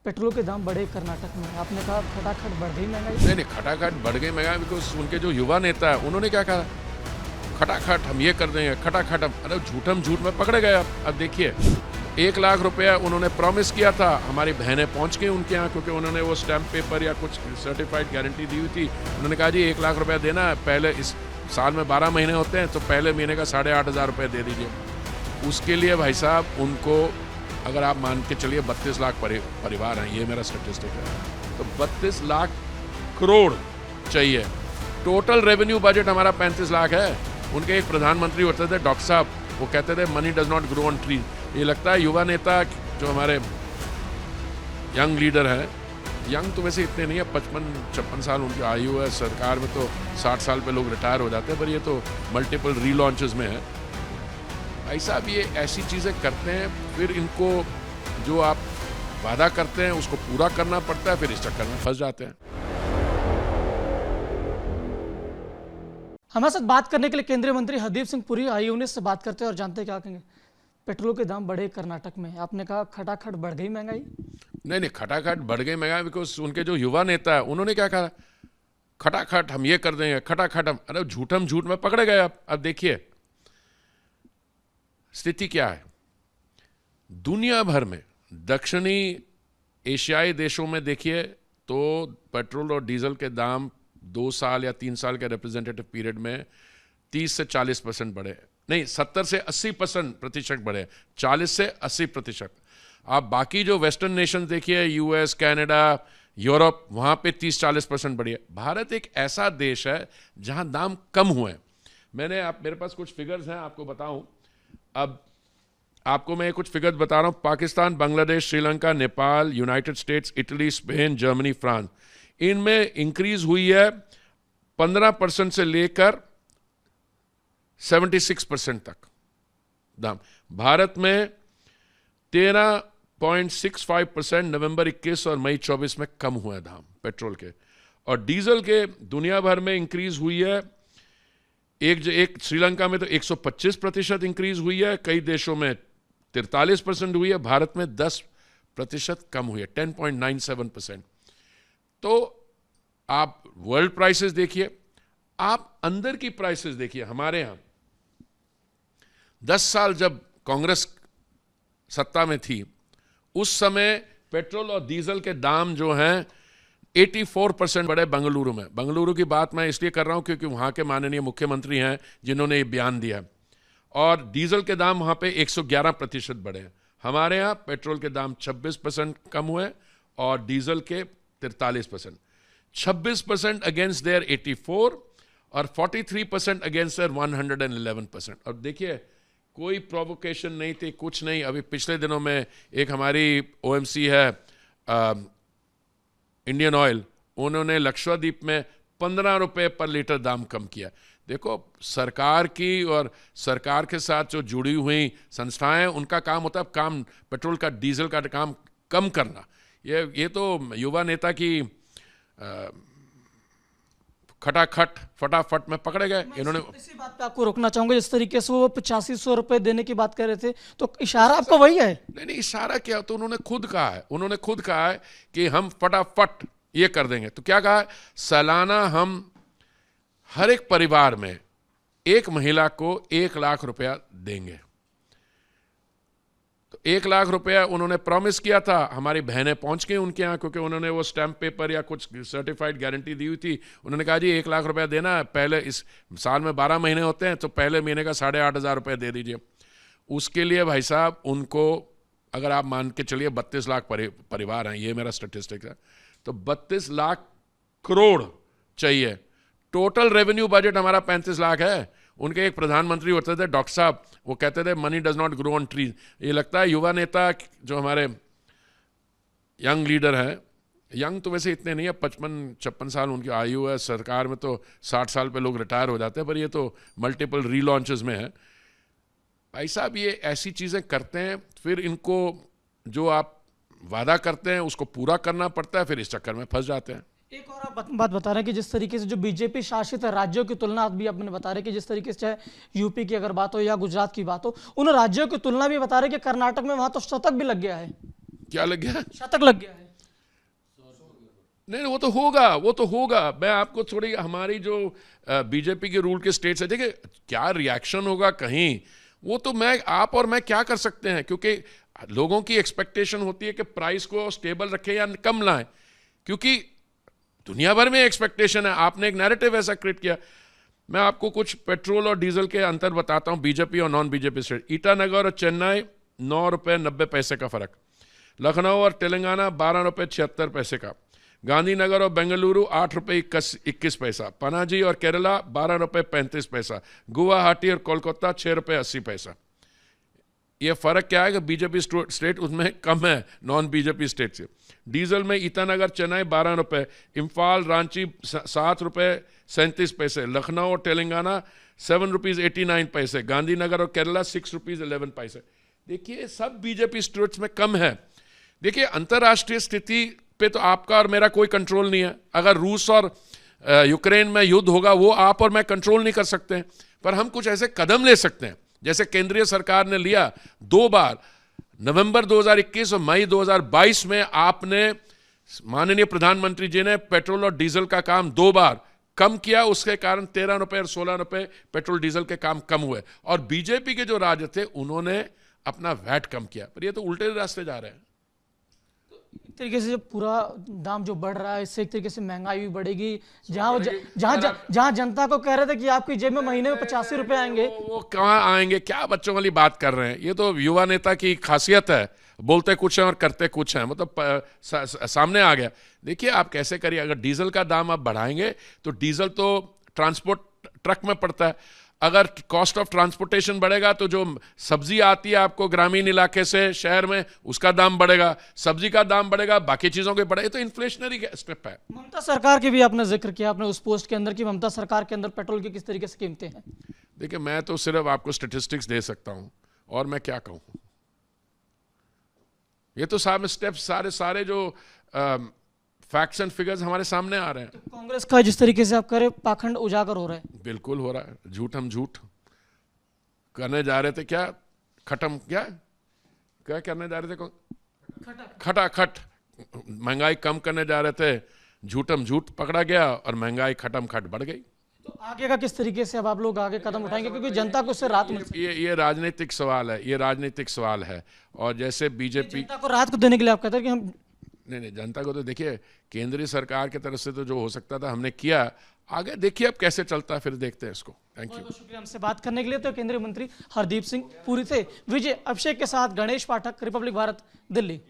Petrol के दाम बढ़े कर्नाटक में, आपने कहा खटाखट बढ़ गई महंगाई। नहीं नहीं, खटाखट बढ़ गई महंगाई बिकॉज उनके जो युवा नेता है उन्होंने क्या कहा, खटाखट हम ये कर देंगे, खटाखट हम, अरे झूठम झूठ में पकड़े गए। अब देखिए 1 लाख रुपया उन्होंने प्रॉमिस किया था, हमारी बहनें पहुंच गई उनके यहाँ क्योंकि उन्होंने वो स्टैम्प पेपर या कुछ सर्टिफाइड गारंटी दी हुई थी। उन्होंने कहा जी 1 लाख रुपया देना है, पहले इस साल में 12 महीने होते हैं तो पहले महीने का 8,500 रुपये दे दीजिए। उसके लिए भाई साहब उनको अगर आप मान के चलिए 32 लाख परिवार हैं, ये मेरा स्टेटिस्टिक है, तो 32 लाख करोड़ चाहिए। टोटल रेवेन्यू बजट हमारा 35 लाख है। उनके एक प्रधानमंत्री होते थे डॉक्टर साहब, वो कहते थे money does not grow on tree. ये लगता है युवा नेता जो हमारे यंग लीडर हैं, यंग तो वैसे इतने नहीं है, 55-56 साल उनकी आयु है, सरकार में तो 60 साल पे लोग रिटायर हो जाते हैं, पर ये तो मल्टीपल रीलॉन्चेस में है। भाई साहब ये ऐसी चीज़ें करते हैं, फिर इनको जो आप वादा करते हैं उसको पूरा करना पड़ता है, फिर इस चक्कर में फंस जाते हैं। हमारे साथ बात करने के लिए केंद्रीय मंत्री हरदीप सिंह पुरी आई से बात करते हैं और जानते हैं क्या कहेंगे। पेट्रोल के दाम बढ़े कर्नाटक में, आपने कहा खटाखट बढ़ गई महंगाई। नहीं नहीं, खटाखट बढ़ गई महंगाई बिकॉज उनके जो युवा नेता है उन्होंने क्या कहा, खटाखट हम ये कर देंगे, खटाखट हम, अरे झूठम झूठ में पकड़े गए। अब देखिए स्थिति क्या है, दुनिया भर में दक्षिणी एशियाई देशों में देखिए तो पेट्रोल और डीजल के दाम 2 साल या 3 साल के रिप्रेजेंटेटिव पीरियड में 30 से 40% बढ़े, नहीं 70 से 80% बढ़े, 40 से 80%। आप बाकी जो वेस्टर्न नेशन देखिए, यूएस, कनाडा, यूरोप, वहाँ पे 30-40% बढ़ी है। भारत एक ऐसा देश है जहाँ दाम कम हुए हैं। मेरे पास कुछ फिगर्स हैं, आपको बताऊं। अब आपको मैं कुछ फिगर्स बता रहा हूँ। Pakistan, Bangladesh, Sri Lanka, Nepal, United states, Italy, Spain, Germany, France, इनमें इंक्रीज हुई है 15% से लेकर 76% तक दाम। भारत में 13.65% नवंबर 21 और मई 24 में कम हुआ दाम पेट्रोल के। और डीजल के दुनिया भर में इंक्रीज हुई है, एक श्रीलंका में तो 125% इंक्रीज हुई है, कई देशों में 43% हुई है, भारत में 10% कम हुई है, 10.97%। तो आप वर्ल्ड प्राइसेस देखिए, आप अंदर की प्राइसेस देखिए। हमारे यहां 10 साल जब कांग्रेस सत्ता में थी उस समय पेट्रोल और डीजल के दाम जो हैं 84% बढ़े बेंगलुरु में। बेंगलुरु की बात मैं इसलिए कर रहा हूं क्योंकि वहां के माननीय मुख्यमंत्री हैं जिन्होंने ये बयान दिया। और डीजल के दाम वहां पे 111% बढ़े हैं। हमारे यहाँ पेट्रोल के दाम 26% कम हुए और डीजल के 43%। 26% अगेंस्ट देयर 84 और 43% अगेंस्ट देयर 111%। अब देखिए कोई प्रोवोकेशन नहीं थी, कुछ नहीं। अभी पिछले दिनों में एक हमारी ओएमसी है इंडियन ऑयल, उन्होंने लक्षद्वीप में 15 रुपए पर लीटर दाम कम किया। देखो सरकार की और सरकार के साथ जो जुड़ी हुई संस्थाएं, उनका काम होता है काम पेट्रोल का डीजल का काम कम करना। ये तो युवा नेता की खटाखट फटाफट में पकड़े गए इन्होंने। इसी बात पे आपको रोकना चाहूंगा, जिस तरीके से वो 8500 रुपए देने की बात कर रहे थे, तो इशारा आपका वही है? नहीं, इशारा क्या, तो उन्होंने खुद कहा है कि हम फटाफट ये कर देंगे। तो क्या कहा है, सालाना हम हर एक परिवार में एक महिला को 1 लाख रुपया देंगे। तो 1 लाख रुपया उन्होंने प्रॉमिस किया था, हमारी बहनें पहुंच गई उनके यहाँ क्योंकि उन्होंने वो स्टैम्प पेपर या कुछ सर्टिफाइड गारंटी दी हुई थी। उन्होंने कहा जी 1 लाख रुपया देना है, पहले इस साल में 12 महीने होते हैं तो पहले महीने का 8,500 रुपये दे दीजिए। उसके लिए भाई साहब उनको अगर आप मान के चलिए 32 लाख परिवार हैं, ये मेरा स्टेटिस्टिक है, तो 32 लाख करोड़ चाहिए। टोटल रेवेन्यू बजट हमारा 35 लाख है। उनके एक प्रधानमंत्री होते थे डॉक्टर साहब, वो कहते थे money does not grow on tree. ये लगता है युवा नेता जो हमारे यंग लीडर हैं, यंग तो वैसे इतने नहीं है, 55-56 साल उनकी आयु है, सरकार में तो 60 साल पे लोग रिटायर हो जाते हैं, पर ये तो मल्टीपल रीलॉन्चेस में है। भाई साहब ये ऐसी चीज़ें करते हैं, फिर इनको जो आप वादा करते हैं उसको पूरा करना पड़ता है, फिर इस चक्कर में फंस जाते हैं। एक और आप बात बता रहे हैं कि जिस तरीके से जो बीजेपी शासित राज्यों की तुलना भी आपने बता रहे कि जिस तरीके से चाहे यूपी की अगर बात हो या गुजरात की बात हो, उन राज्यों की तुलना भी बता रहे कि कर्नाटक में वहां तो शतक भी लग गया है। क्या लग गया? शतक लग गया है। नहीं, वो तो होगा। मैं आपको थोड़ी हमारी जो बीजेपी के रूल के स्टेट्स है, देखिए क्या रिएक्शन होगा कहीं, वो तो आप और मैं क्या कर सकते हैं, क्योंकि लोगों की एक्सपेक्टेशन होती है कि प्राइस को स्टेबल रखें या कम लाएं, क्योंकि दुनिया भर में एक्सपेक्टेशन है। आपने एक नैरेटिव ऐसा क्रिएट किया। मैं आपको कुछ पेट्रोल और डीजल के अंतर बताता हूं, बीजेपी और नॉन बीजेपी स्टेट। ईटानगर और चेन्नई 9 रुपये 90 पैसे का फर्क, लखनऊ और तेलंगाना 12 रुपये 76 पैसे का, गांधीनगर और बेंगलुरु 8 रुपये 21 पैसा, पनाजी और केरला 12 रुपये 35 पैसा, गुवाहाटी और कोलकाता 6 रुपये 80 पैसा। ये फर्क क्या है कि बीजेपी स्टेट उसमें कम है नॉन बीजेपी स्टेट से। डीजल में ईटानगर चेन्नई 12 रुपये, इम्फाल रांची 7 रुपये 37 पैसे, लखनऊ और तेलंगाना 7 रुपीज़ 89 पैसे, गांधीनगर और केरला 6 रुपीज़ 11 पैसे। देखिए सब बीजेपी स्टेट्स में कम है। देखिए अंतर्राष्ट्रीय स्थिति पे तो आपका और मेरा कोई कंट्रोल नहीं है। अगर रूस और यूक्रेन में युद्ध होगा वो आप और मैं कंट्रोल नहीं कर सकते हैं, पर हम कुछ ऐसे कदम ले सकते हैं जैसे केंद्रीय सरकार ने लिया 2 बार, नवंबर 2021 और मई 2022 में आपने माननीय प्रधानमंत्री जी ने पेट्रोल और डीजल का काम 2 बार कम किया, उसके कारण 13 रुपये और 16 रुपये पेट्रोल डीजल के काम कम हुए। और बीजेपी के जो राज्य थे उन्होंने अपना वैट कम किया, पर ये तो उल्टे रास्ते जा रहे हैं। एक तरीके से जो पूरा दाम जो बढ़ रहा है, इससे एक तरीके से महंगाई भी बढ़ेगी। जहां जनता को कह रहे थे कि आपकी जेब में महीने में 85 रुपए आएंगे, वो कहाँ आएंगे? क्या बच्चों वाली बात कर रहे हैं? ये तो युवा नेता की खासियत है, बोलते कुछ है और करते कुछ है, मतलब सामने आ गया। देखिए आप कैसे करिए, अगर डीजल का दाम आप बढ़ाएंगे तो डीजल तो ट्रांसपोर्ट ट्रक में पड़ता है, अगर कॉस्ट ऑफ ट्रांसपोर्टेशन बढ़ेगा तो जो सब्जी आती है आपको ग्रामीण इलाके से शहर में उसका दाम बढ़ेगा, सब्जी का दाम बढ़ेगा, बाकी चीजों के बढ़ेगा। ये तो इन्फ्लेशनरी स्टेप है। ममता सरकार के भी आपने जिक्र किया अपने उस पोस्ट के अंदर कि ममता सरकार के अंदर पेट्रोल की किस तरीके से कीमतें हैं। देखिए मैं तो सिर्फ आपको स्टेटिस्टिक्स दे सकता हूं और मैं क्या कहूं। ये तो सारे स्टेप्स सारे जो फैक्ट्स एंड फिगर्स हमारे सामने आ रहे हैं। तो कांग्रेस का जिस तरीके से आप कह रहे पाखंड उजागर हो रहा है। बिल्कुल हो रहा है, झूठ हम झूठ करने जा रहे थे। क्या खत्म क्या करने जा रहे थे? खटाखट महंगाई कम करने जा रहे थे, झूठम झूठ पकड़ा गया और महंगाई खत्म खट बढ़ गई। तो आगे का किस तरीके से अब आप लोग आगे कदम उठाएंगे, क्योंकि जनता को उससे राहत मिल सकती है। ये राजनीतिक सवाल है, ये राजनीतिक सवाल है। और जैसे बीजेपी जनता को राहत को देने के लिए आप कहते हैं कि हम नहीं, जनता को तो देखिए केंद्रीय सरकार की तरफ से तो जो हो सकता था हमने किया, आगे देखिए अब कैसे चलता है, फिर देखते हैं इसको। Thank you. बहुत शुक्रिया हमसे बात करने के लिए। तो केंद्रीय मंत्री हरदीप सिंह पुरी थे। विजय अभिषेक के साथ गणेश पाठक, रिपब्लिक भारत, दिल्ली।